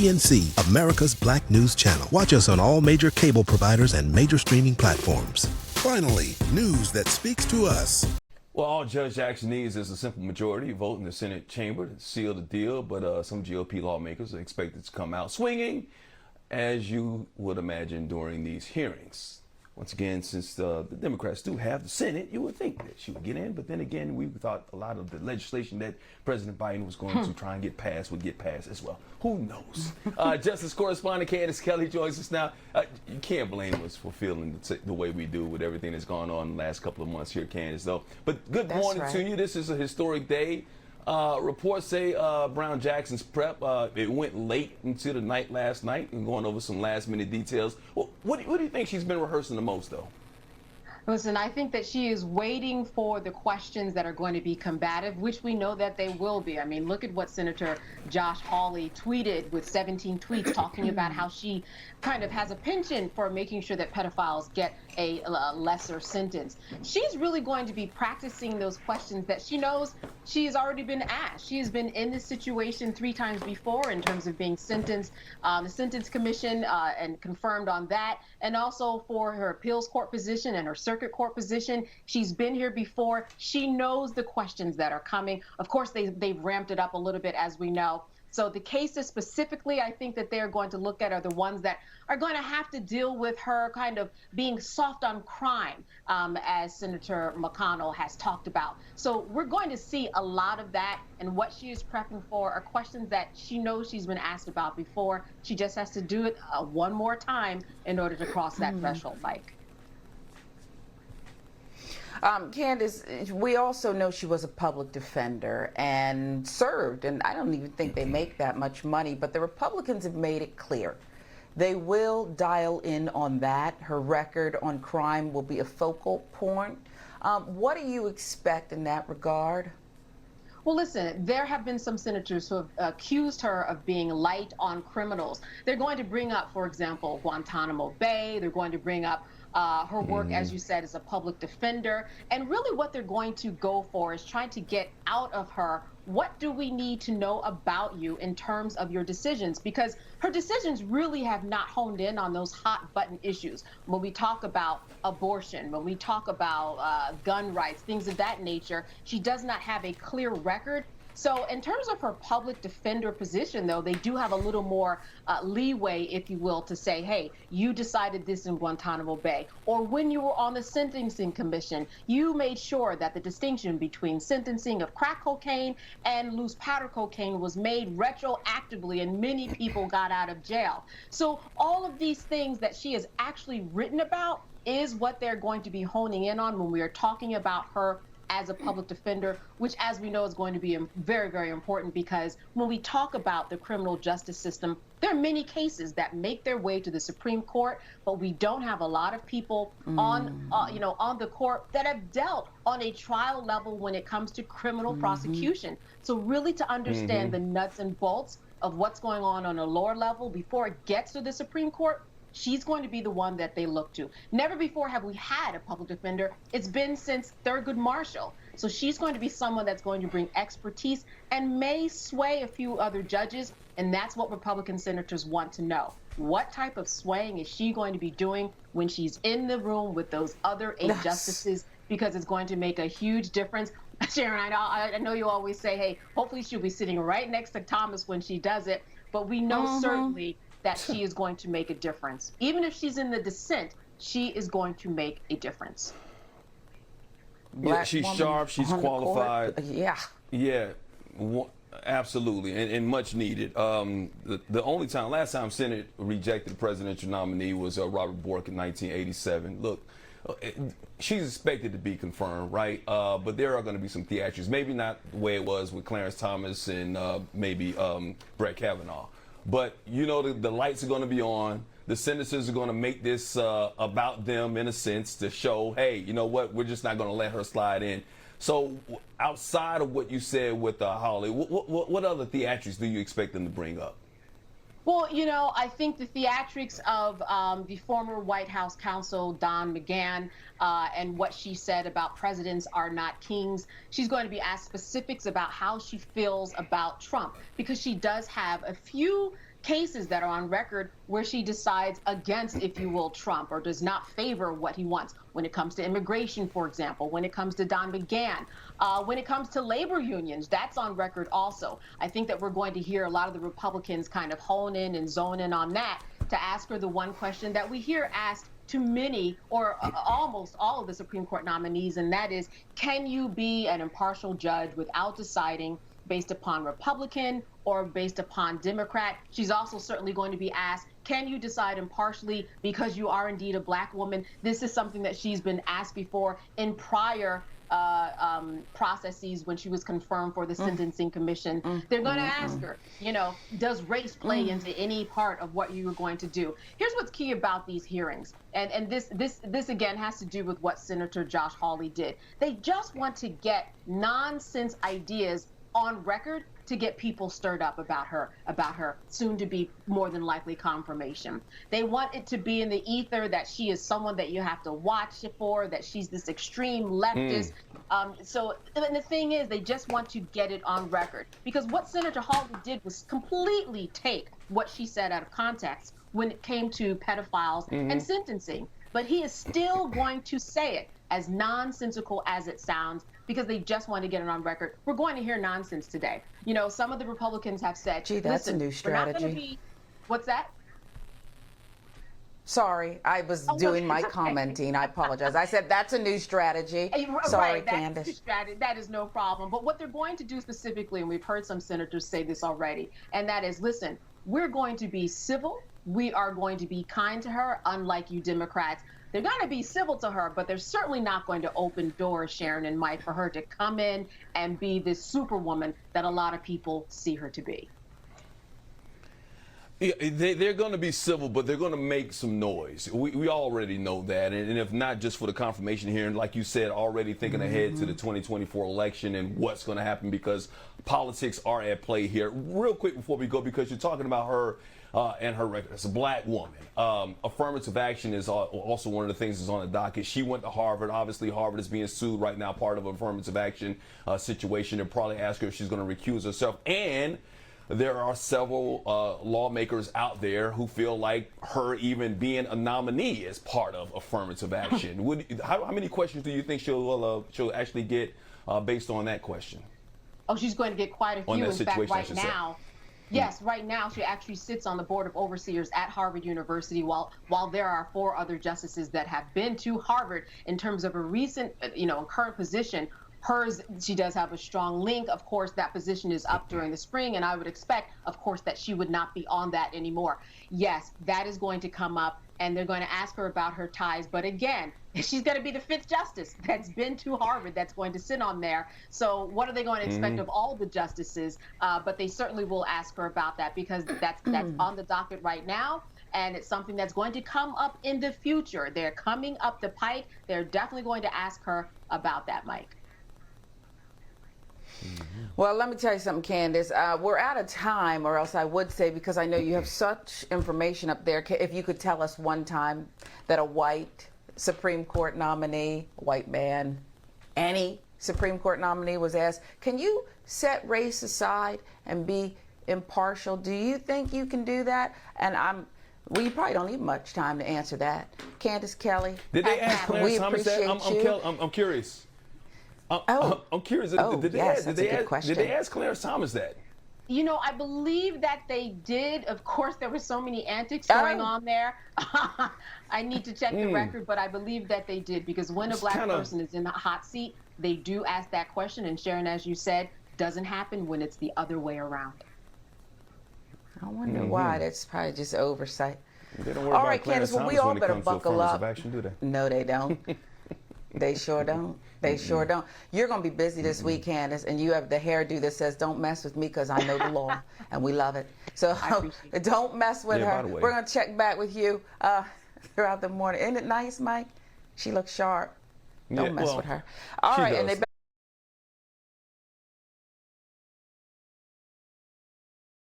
PNC, America's Black News Channel. Watch us on all major cable providers and major streaming platforms. Finally, news that speaks to us. Well, all Judge Jackson needs is a simple majority vote in the Senate chamber to seal the deal, but some GOP lawmakers are expected to come out swinging, as you would imagine during these hearings. Once again, since the Democrats do have the Senate, you would think that she would get in, but then again, we thought a lot of the legislation that President Biden was going to try and get passed would get passed as well. Who knows? Justice correspondent Candace Kelley joins us now. You can't blame us for feeling the way we do with everything that's gone on in the last couple of months here, Candace, though. But good morning to you. This is a historic day. Reports say Brown Jackson's prep, it went late into the night last night, and going over some last minute details. What do you think she's been rehearsing the most, though? Listen, I think that she is waiting for the questions that are going to be combative, which we know that they will be. I mean, look at what Senator Josh Hawley tweeted with 17 tweets talking about how she kind of has a penchant for making sure that pedophiles get a lesser sentence. She's really going to be practicing those questions that she knows she has already been asked. She has been in this situation 3 times before in terms of being sentenced, the Sentence Commission, and confirmed on that, and also for her appeals court position and her circuit court position. She's been here before. She knows the questions that are coming. Of course, they've ramped it up a little bit, as we know. So the cases specifically, I think that they're going to look at are the ones that are going to have to deal with her kind of being soft on crime, as Senator McConnell has talked about. So we're going to see a lot of that, and what she is prepping for are questions that she knows she's been asked about before. She just has to do it one more time in order to cross that threshold, Mike. Candace, we also know she was a public defender and served, and I don't even think they make that much money, but the Republicans have made it clear they will dial in on that. Her record on crime will be a focal point. What do you expect in that regard? Well, listen, there have been some senators who have accused her of being light on criminals. They're going to bring up, for example, Guantanamo Bay. They're going to bring up her work, as you said, as a public defender. And really what they're going to go for is trying to get out of her, what do we need to know about you in terms of your decisions? Because her decisions really have not honed in on those hot button issues. When we talk about abortion, when we talk about gun rights, things of that nature, she does not have a clear record. So in terms of her public defender position, though, they do have a little more leeway, if you will, to say, hey, you decided this in Guantanamo Bay. Or when you were on the Sentencing Commission, you made sure that the distinction between sentencing of crack cocaine and loose powder cocaine was made retroactively, and many people got out of jail. So all of these things that she has actually written about is what they're going to be honing in on when we are talking about her as a public defender, which, as we know, is going to be very, very important, because when we talk about the criminal justice system, there are many cases that make their way to the Supreme Court, but we don't have a lot of people on the court that have dealt on a trial level when it comes to criminal prosecution. So really to understand the nuts and bolts of what's going on a lower level before it gets to the Supreme Court, she's going to be the one that they look to. Never before have we had a public defender. It's been since Thurgood Marshall. So she's going to be someone that's going to bring expertise and may sway a few other judges. And that's what Republican senators want to know. What type of swaying is she going to be doing when she's in the room with those other 8 justices? Because it's going to make a huge difference. Sharon, I know you always say, hey, hopefully she'll be sitting right next to Thomas when she does it. But we know certainly that she is going to make a difference. Even if she's in the dissent, she is going to make a difference. Yeah, she's sharp, she's qualified. Yeah, absolutely, and much needed. Last time Senate rejected the presidential nominee was Robert Bork in 1987. Look, she's expected to be confirmed, right? But there are going to be some theatrics. Maybe not the way it was with Clarence Thomas and maybe Brett Kavanaugh. But, you know, the lights are going to be on. The senators are going to make this about them, in a sense, to show, hey, you know what, we're just not going to let her slide in. So outside of what you said with Holly, what other theatrics do you expect them to bring up? Well, you know, I think the theatrics of the former White House counsel, Don McGahn, and what she said about presidents are not kings. She's going to be asked specifics about how she feels about Trump, because she does have a few cases that are on record where she decides against, if you will, Trump, or does not favor what he wants when it comes to immigration, for example, when it comes to Don McGahn, when it comes to labor unions. That's on record also. I think that we're going to hear a lot of the Republicans kind of hone in and zone in on that to ask her the one question that we hear asked to many or almost all of the Supreme Court nominees, and that is, can you be an impartial judge without deciding based upon Republican or based upon Democrat? She's also certainly going to be asked, can you decide impartially because you are indeed a Black woman? This is something that she's been asked before in prior processes when she was confirmed for the Sentencing Commission. They're going to ask her, you know, does race play into any part of what you were going to do? Here's what's key about these hearings, and this again has to do with what Senator Josh Hawley did. They just want to get nonsense ideas on record to get people stirred up about her soon to be more than likely confirmation. They want it to be in the ether that she is someone that you have to watch for, that she's this extreme leftist. So and the thing is, they just want to get it on record, because what Senator Hawley did was completely take what she said out of context when it came to pedophiles and sentencing. But he is still going to say it, as nonsensical as it sounds, because they just want to get it on record. We're going to hear nonsense today. You know, some of the Republicans have said, gee, that's a new strategy. What's that? Sorry, I was doing my commenting. I apologize. I said that's a new strategy. Sorry, right, Candace. That is no problem. But what they're going to do specifically, and we've heard some senators say this already, and that is, listen, we're going to be civil. We are going to be kind to her, unlike you Democrats. They're going to be civil to her, but they're certainly not going to open doors, Sharon and Mike, for her to come in and be this superwoman that a lot of people see her to be. Yeah, they're going to be civil, but they're going to make some noise. We already know that. And if not just for the confirmation hearing, like you said, already thinking ahead to the 2024 election and what's going to happen, because politics are at play here. Real quick before we go, because you're talking about her and her record as a Black woman. Affirmative action is also one of the things that's on the docket. She went to Harvard. Obviously, Harvard is being sued right now, part of an affirmative action situation. They'll probably ask her if she's going to recuse herself. And there are several lawmakers out there who feel like her even being a nominee is part of affirmative action. How many questions do you think she'll actually get based on that question? Oh, she's going to get quite a few. In fact, right now, yes, right now she actually sits on the Board of Overseers at Harvard University, while there are 4 other justices that have been to Harvard. In terms of a recent, current position, hers, she does have a strong link. Of course, that position is up during the spring, and I would expect, of course, that she would not be on that anymore. Yes, that is going to come up, and they're going to ask her about her ties. But again, she's going to be the 5th justice that's been to Harvard that's going to sit on there. So what are they going to expect of all the justices? But they certainly will ask her about that, because that's on the docket right now. And it's something that's going to come up in the future. They're coming up the pike. They're definitely going to ask her about that, Mike. Well, let me tell you something, Candace. We're out of time, or else I would say, because I know you have such information up there, if you could tell us one time that a white Supreme Court nominee, white man, any Supreme Court nominee was asked, can you set race aside and be impartial? Do you think you can do that? And you probably don't need much time to answer that. Candace Kelley. Did they ask Clarence Thomas that? I'm curious. I'm curious. Did they ask Clarence Thomas that? You know, I believe that they did. Of course, there were so many antics going on there. I need to check the record, but I believe that they did, because when a Black person is in the hot seat, they do ask that question. And Sharon, as you said, doesn't happen when it's the other way around. I wonder why. That's probably just oversight. They don't worry about Clarence Thomas we all when it better comes buckle to up. affirmative action, do they? No, they don't. They sure don't. They sure don't. You're going to be busy this week, Candace, and you have the hairdo that says, don't mess with me because I know the law, and we love it. So don't mess with her. We're going to check back with you throughout the morning. Isn't it nice, Mike? She looks sharp. Don't mess with her. All right, and they